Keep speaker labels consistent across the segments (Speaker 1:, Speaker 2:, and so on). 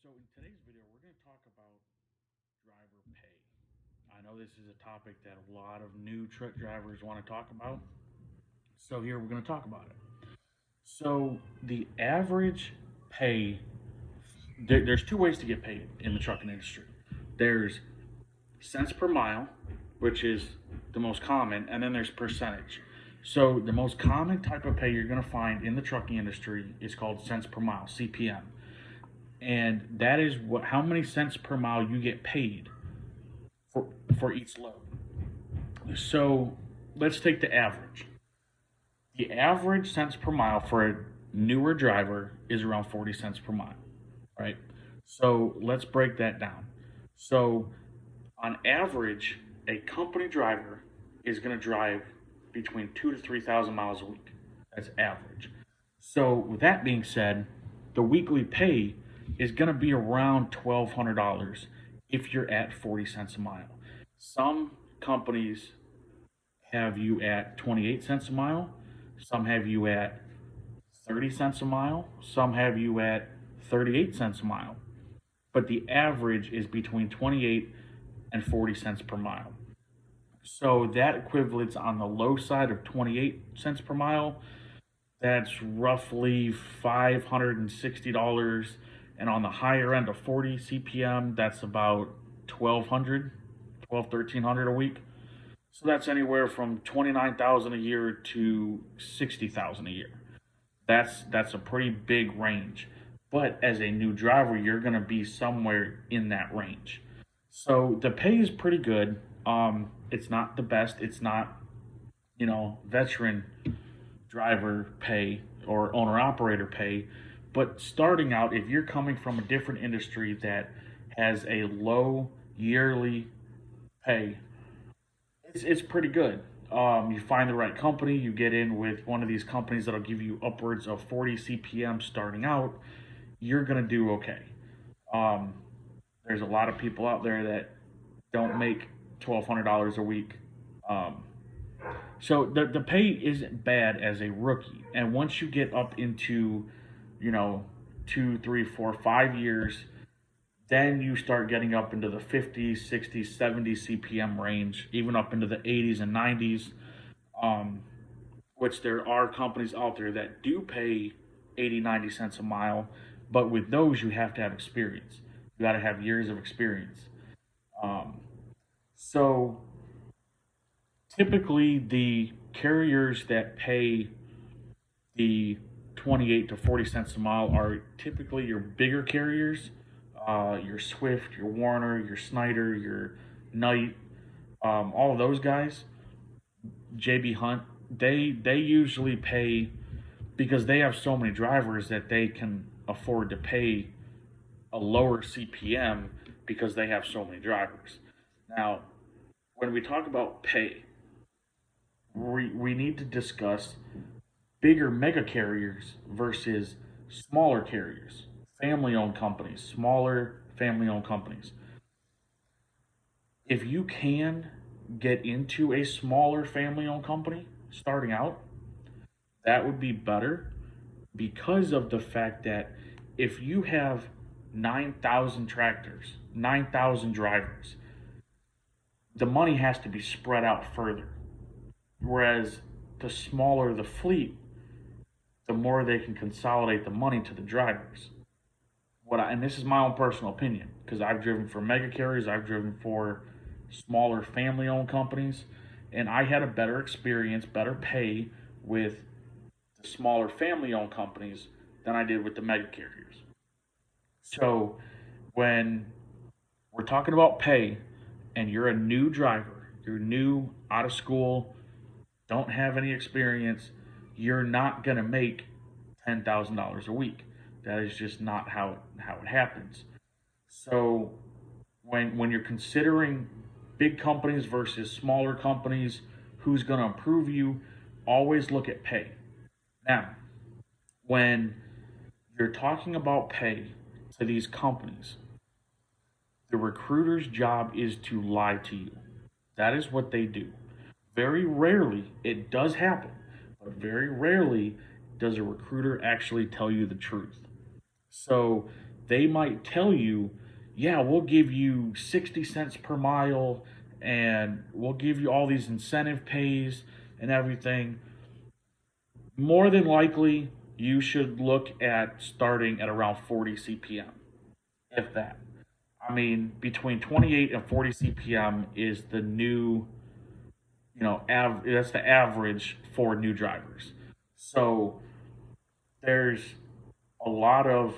Speaker 1: So in today's video, we're going to talk about driver pay. I know this is a topic that a lot of new truck drivers want to talk about. So here we're going to talk about it. So the average pay, there's two ways to get paid in the trucking industry. There's cents per mile, which is the most common, and then there's percentage. So the most common type of pay you're going to find in the trucking industry is called cents per mile, CPM, and that is how many cents per mile you get paid for for each load. So let's take the average. The average cents per mile for a newer driver is around 40 cents per mile, right? So let's break that down. So on average, a company driver is going to drive between 2 to 3 thousand miles a week. That's average. So with that being said, the weekly pay is going to be around $1,200 if you're at 40 cents a mile. Some companies have you at 28 cents a mile. Some have you at 30 cents a mile. Some have you at 38 cents a mile. But the average is between 28 and 40 cents per mile. So that equivalents on the low side of 28 cents per mile. That's roughly $560. And on the higher end of 40 CPM, that's about 1200, 1300 a week. So that's anywhere from 29,000 a year to 60,000 a year. That's a pretty big range. But as a new driver, you're going to be somewhere in that range. So the pay is pretty good. It's not the best. It's not, veteran driver pay or owner operator pay. But starting out, if you're coming from a different industry that has a low yearly pay, it's pretty good. You find the right company, you get in with one of these companies that'll give you upwards of 40 CPM starting out, you're going to do okay. Um, there's a lot of people out there that don't make $1,200 a week. Um, so the pay isn't bad as a rookie. And once you get up into, you know, 2, 3, 4, 5 years, then you start getting up into the 50s, 60s, 70s CPM range, even up into the 80s and 90s, um, which there are companies out there that do pay 80, 90 cents a mile. But with those, you have to have experience. You got to have years of experience. Um, so typically, the carriers that pay the 28 to 40 cents a mile are typically your bigger carriers, your Swift, your Warner, your Snyder, your Knight, all of those guys. JB Hunt, they usually pay because they have so many drivers that they can afford to pay a lower CPM because they have so many drivers. Now, when we talk about pay, we need to discuss bigger mega carriers versus smaller carriers, family owned companies, smaller family owned companies. If you can get into a smaller family owned company starting out, that would be better because of the fact that if you have 9,000 tractors, 9,000 drivers, the money has to be spread out further. Whereas the smaller the fleet, the more they can consolidate the money to the drivers. And this is my own personal opinion because I've driven for mega carriers, I've driven for smaller family owned companies, and I had a better experience, better pay with the smaller family owned companies than I did with the mega carriers. So when we're talking about pay and you're a new driver, you're new out of school, don't have any experience, you're not going to make $10,000 a week. That is just not how it happens. So when you're considering big companies versus smaller companies, who's going to improve you, always look at pay. Now, when you're talking about pay to these companies, the recruiter's job is to lie to you. That is what they do. Very rarely, it does happen, but very rarely does a recruiter actually tell you the truth. So they might tell you, yeah, we'll give you 60 cents per mile and we'll give you all these incentive pays and everything. More than likely, you should look at starting at around 40 CPM, if that. I mean, between 28 and 40 CPM is the new, that's the average for new drivers. So there's a lot of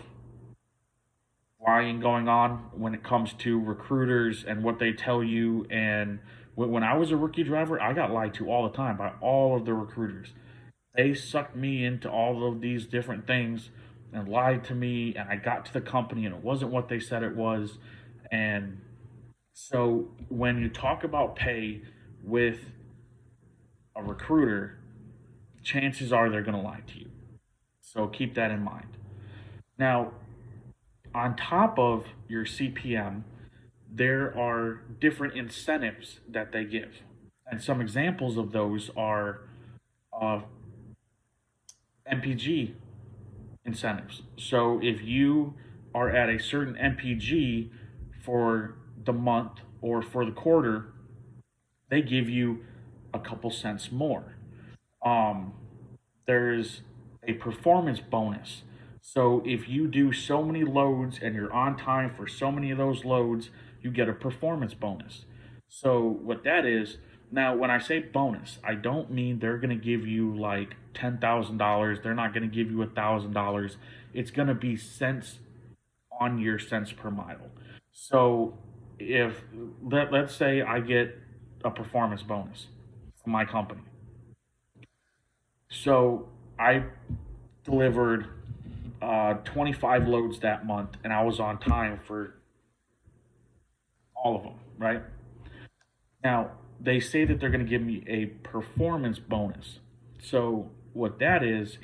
Speaker 1: lying going on when it comes to recruiters and what they tell you. And when I was a rookie driver, I got lied to all the time by all of the recruiters. They sucked me into all of these different things and lied to me, and I got to the company and it wasn't what they said it was. And so when you talk about pay with a recruiter, chances are they're going to lie to you. So keep that in mind. Now, on top of your CPM, there are different incentives that they give. And some examples of those are uh, MPG incentives. So if you are at a certain MPG for the month or for the quarter, they give you a couple cents more. Um, there's a performance bonus. So if you do so many loads and you're on time for so many of those loads, you get a performance bonus. So what that is, now when I say bonus, I don't mean they're going to give you like $10,000. They're not going to give you $1,000. It's going to be cents on your cents per mile. So if let's say I get a performance bonus from my company. So I delivered 25 loads that month, and I was on time for all of them, right? Now, they say that they're going to give me a performance bonus. So, what that is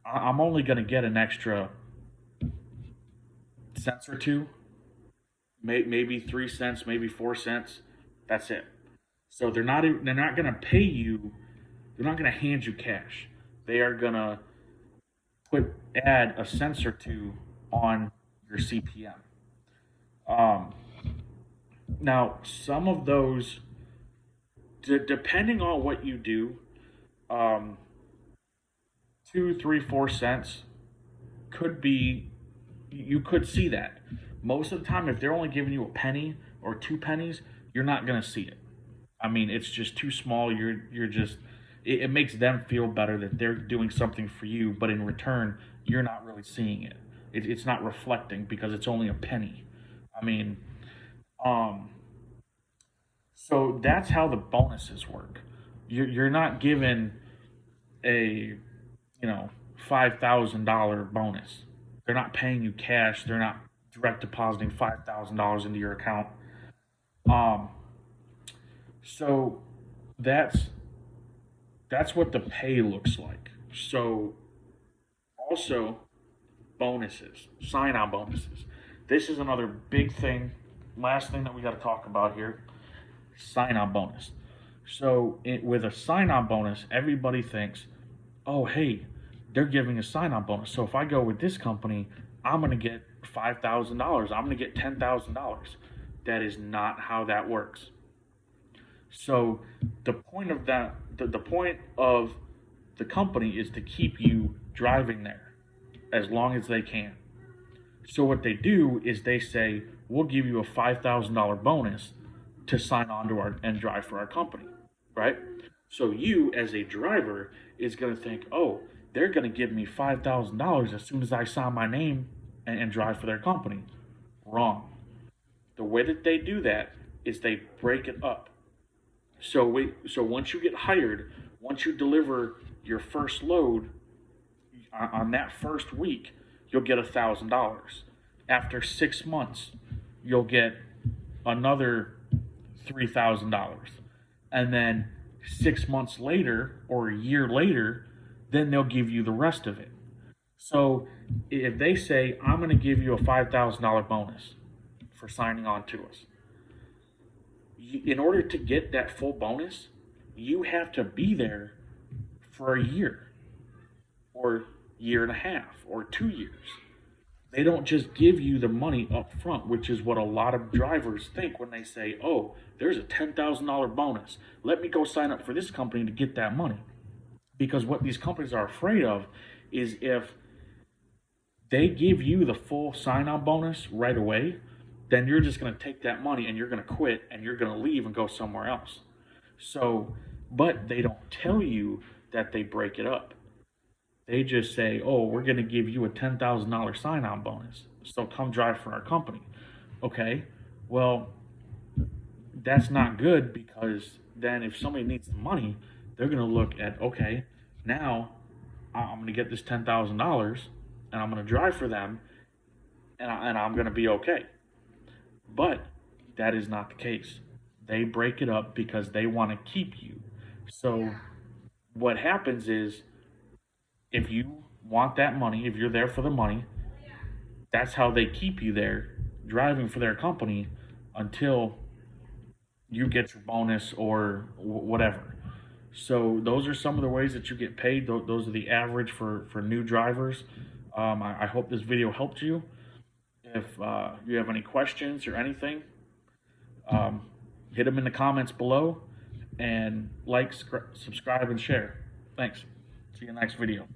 Speaker 1: I'm only going to get an extra cents or two, maybe 3 cents, maybe 4 cents. That's it. So they're not going to pay you. They're not going to hand you cash. They are going to add a cent or two on your CPM. Um, Now, some of those, depending on what you do, um, 2, 3, 4 cents could be, you could see that. Most of the time, if they're only giving you a penny or 2 pennies, you're not going to see it. I mean, it's just too small. You're just, it makes them feel better that they're doing something for you, but in return, you're not really seeing it. It's not reflecting because it's only a penny. I mean, um, so that's how the bonuses work. You're not given a $5,000 bonus. They're not paying you cash. They're not direct depositing $5,000 into your account. Um, so that's that's what the pay looks like. So also bonuses, sign-on bonuses. This is another big thing. Last thing that we got to talk about here, sign-on bonus. So with a sign-on bonus, everybody thinks, oh, hey, they're giving a sign-on bonus. So if I go with this company, I'm going to get $5,000. I'm going to get $10,000. That is not how that works. So the point of that, the point of the company is to keep you driving there as long as they can. So what they do is they say, we'll give you a $5,000 bonus to sign on to our and drive for our company, right? So you as a driver is going to think, oh, they're going to give me $5,000 as soon as I sign my name and drive for their company. Wrong. The way that they do that is they break it up. So once you get hired, once you deliver your first load on that first week, you'll get $1,000. After 6 months, you'll get another $3,000. And then 6 months later or a year later, then they'll give you the rest of it. So if they say, I'm going to give you a $5,000 bonus for signing on to us, in order to get that full bonus, you have to be there for a year or year and a half or 2 years. They don't just give you the money up front, which is what a lot of drivers think when they say, oh, there's a $10,000 bonus. Let me go sign up for this company to get that money. Because what these companies are afraid of is if they give you the full sign on bonus right away, then you're just going to take that money and you're going to quit and you're going to leave and go somewhere else. So, but they don't tell you that they break it up. They just say, oh, we're going to give you a $10,000 sign on bonus. So come drive for our company. Okay. Well, that's not good, because then if somebody needs the money, they're going to look at, okay, now I'm going to get this $10,000 and I'm going to drive for them, and I'm going to be okay. But that is not the case. They break it up because they want to keep you. So what happens is, if you want that money, if you're there for the money, that's how they keep you there driving for their company until you get your bonus or whatever. So those are some of the ways that you get paid. Those are the average for new drivers. I hope this video helped you. If you have any questions or anything, hit them in the comments below, and like, subscribe, and share. Thanks. See you next video.